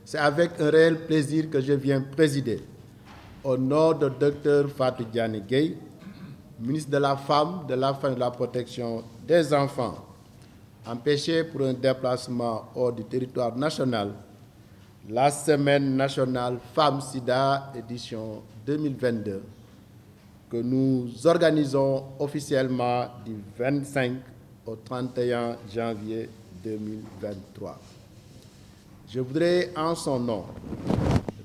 c'est avec un réel plaisir que je viens présider, au nom de Dr Fatou Diané Gueye, ministre de la Femme, de la Famille et de la Protection des Enfants, empêché pour un déplacement hors du territoire national, la Semaine nationale Femmes-Sida, édition 2022, que nous organisons officiellement du 25 au 31 janvier 2023. Je voudrais, en son nom,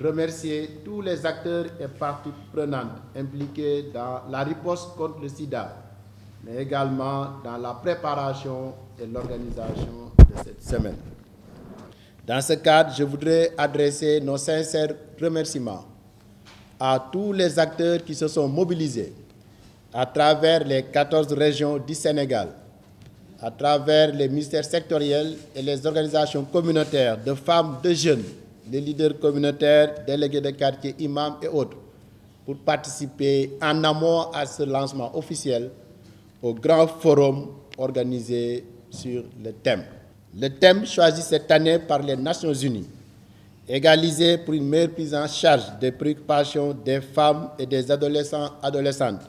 remercier tous les acteurs et parties prenantes impliqués dans la riposte contre le sida, mais également dans la préparation et l'organisation de cette semaine. Dans ce cadre, je voudrais adresser nos sincères remerciements à tous les acteurs qui se sont mobilisés à travers les 14 régions du Sénégal, à travers les ministères sectoriels et les organisations communautaires de femmes, de jeunes, les leaders communautaires, délégués de quartier, imams et autres, pour participer en amont à ce lancement officiel au grand forum organisé sur le thème. Le thème choisi cette année par les Nations Unies, égaliser pour une meilleure prise en charge des préoccupations des femmes et des adolescentes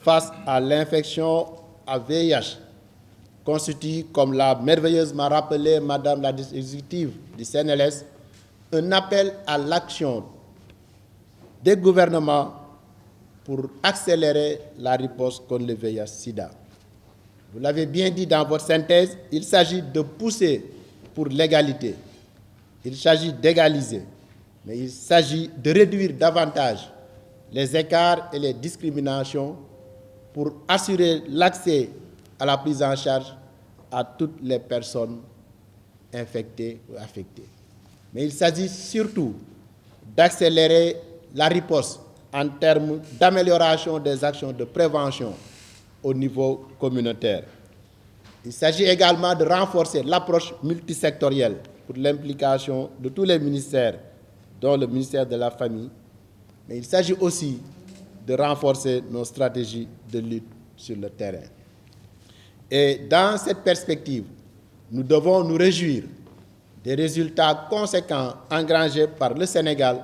face à l'infection à VIH, constitue, comme l'a merveilleusement rappelé Madame la exécutive du CNLS, un appel à l'action des gouvernements pour accélérer la riposte contre le VIH-Sida. Vous l'avez bien dit dans votre synthèse, il s'agit de pousser pour l'égalité, il s'agit d'égaliser, mais il s'agit de réduire davantage les écarts et les discriminations pour assurer l'accès à la prise en charge à toutes les personnes infectées ou affectées. Mais il s'agit surtout d'accélérer la riposte en termes d'amélioration des actions de prévention au niveau communautaire. Il s'agit également de renforcer l'approche multisectorielle pour l'implication de tous les ministères, dont le ministère de la Famille, mais il s'agit aussi de renforcer nos stratégies de lutte sur le terrain. Et dans cette perspective, nous devons nous réjouir des résultats conséquents engrangés par le Sénégal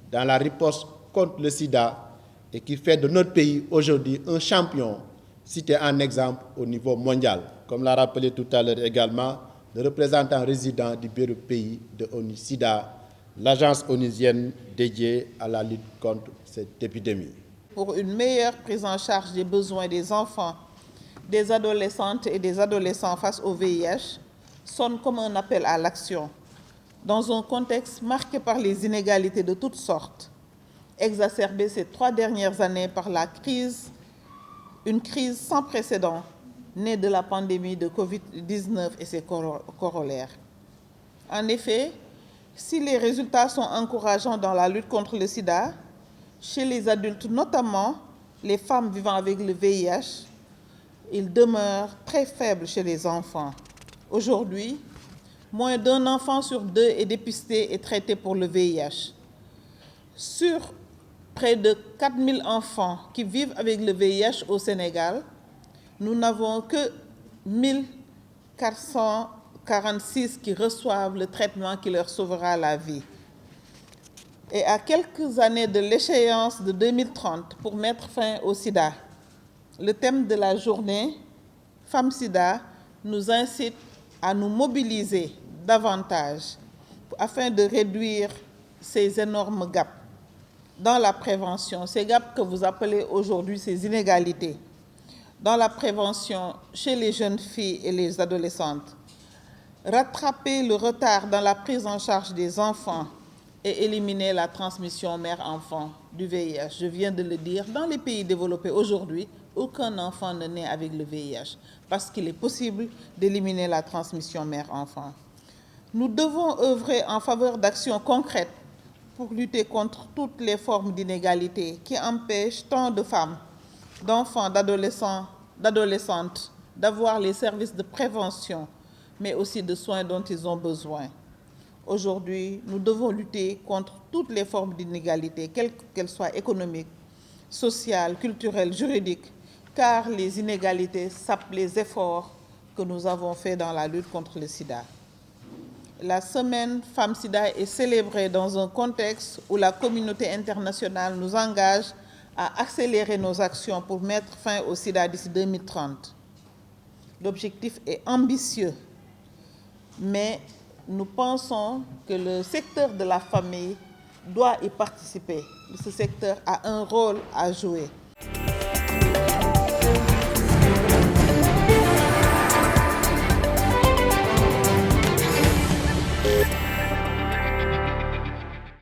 dans la riposte contre le sida et qui fait de notre pays aujourd'hui un champion cité en exemple au niveau mondial, comme l'a rappelé tout à l'heure également le représentant résident du bureau pays de ONU-SIDA, l'agence onusienne dédiée à la lutte contre cette épidémie. Pour une meilleure prise en charge des besoins des enfants, des adolescentes et des adolescents face au VIH sonne comme un appel à l'action, dans un contexte marqué par les inégalités de toutes sortes, exacerbées ces 3 dernières années par une crise sans précédent née de la pandémie de Covid-19 et ses corollaires. En effet, si les résultats sont encourageants dans la lutte contre le sida, chez les adultes, notamment les femmes vivant avec le VIH, il demeure très faible chez les enfants. Aujourd'hui, moins d'un enfant sur 2 est dépisté et traité pour le VIH. Sur près de 4000 enfants qui vivent avec le VIH au Sénégal, nous n'avons que 1446 qui reçoivent le traitement qui leur sauvera la vie. Et à quelques années de l'échéance de 2030 pour mettre fin au sida, le thème de la journée Femmes Sida nous incite à nous mobiliser davantage afin de réduire ces énormes gaps dans la prévention, ces gaps que vous appelez aujourd'hui ces inégalités, dans la prévention chez les jeunes filles et les adolescentes, rattraper le retard dans la prise en charge des enfants et éliminer la transmission mère-enfant du VIH. Je viens de le dire, dans les pays développés aujourd'hui, aucun enfant ne naît avec le VIH parce qu'il est possible d'éliminer la transmission mère-enfant. Nous devons œuvrer en faveur d'actions concrètes pour lutter contre toutes les formes d'inégalité qui empêchent tant de femmes, d'enfants, d'adolescents, d'adolescentes d'avoir les services de prévention, mais aussi de soins dont ils ont besoin. Aujourd'hui, nous devons lutter contre toutes les formes d'inégalité, quelles qu'elles soient économiques, sociales, culturelles, juridiques, car les inégalités sapent les efforts que nous avons faits dans la lutte contre le sida. la semaine Femmes-Sida est célébrée dans un contexte où la communauté internationale nous engage à accélérer nos actions pour mettre fin au sida d'ici 2030. L'objectif est ambitieux, mais nous pensons que le secteur de la famille doit y participer. Ce secteur a un rôle à jouer.